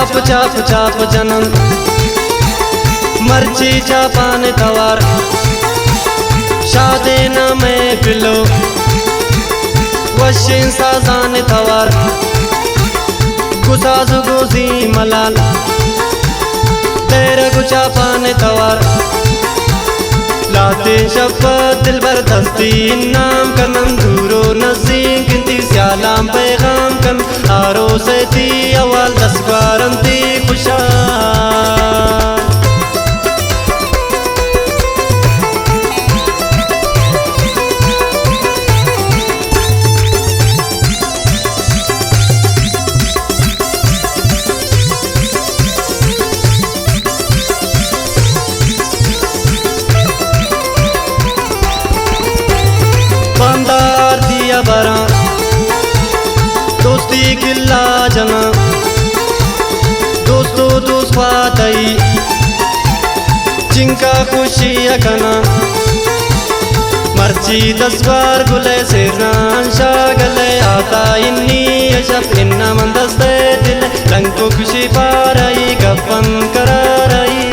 चाप चाप चाप जनम मर्ची चापान तवार शादे न में पिलो वशिन साजान तवार गुसाजु गुजी मलाल तेरे गुचापान तवार लाते शफत दिल बर दस्ती नाम का मंजूरो नसीम किंती स्यालाम पैगाम कन आरो से थी अवाल दसवारंती खुशा बांदार दिया बरा दोस्ती किल्ला जना दोस्तों दोस्त फातई जिनका खुशी अकना मर्ची 10 बार गुले सिरान शागले आता इन्नी अशफ इन्ना मंदस्ते दिल रंग को खुशी पारई गपन करारई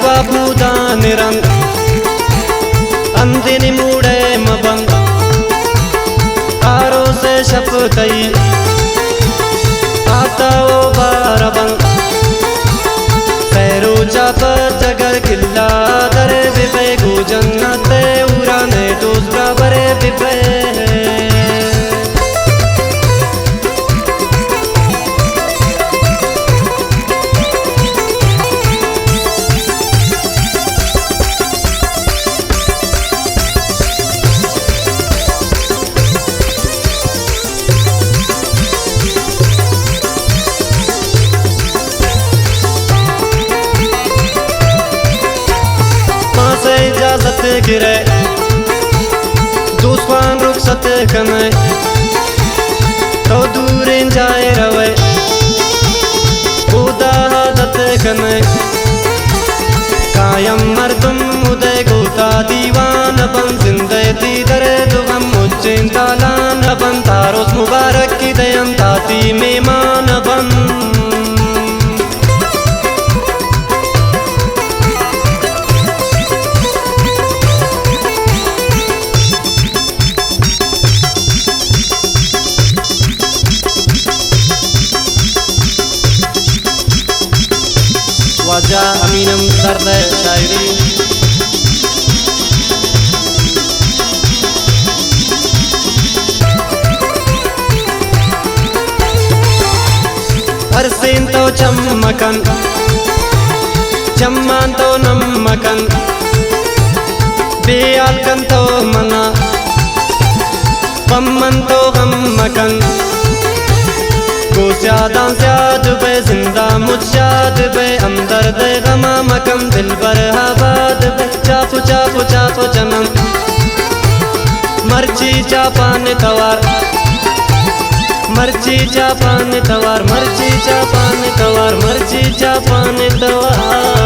बाबूदा निरंग अंदिनी मूडे मबंग आरो से शपतई आता वो बारबंग सैरो चापा जगर किल्ला दरे बिपे गो जन्नते उराने दूसरा बरे बिपे इजाजत गिरे दूसवान रुखसत कमे तो दूर जाए रवे खुदा आदत कमे कायम मर्दम उदय गोता दीवान बन जिंदे दीदरे दुगम मुच्चिन तालान बन तारोस मुबारक की दयन ताती मेहमान बन वाजा अमीनम दर्द शायरी अरसेन तो चमकन चम्मान तो नमकन बेयालकन तो मना पम्मन तो गमकन ज्यादा ज्याद बे जिंदा मुझाद बे अंदर दे गमा मकम दिल बर आबाद बे चापू चापू चापू जनम मर्ची चापान तवार मर्ची चापान तवार मर्ची चापान तवार मर्ची चापान तवार।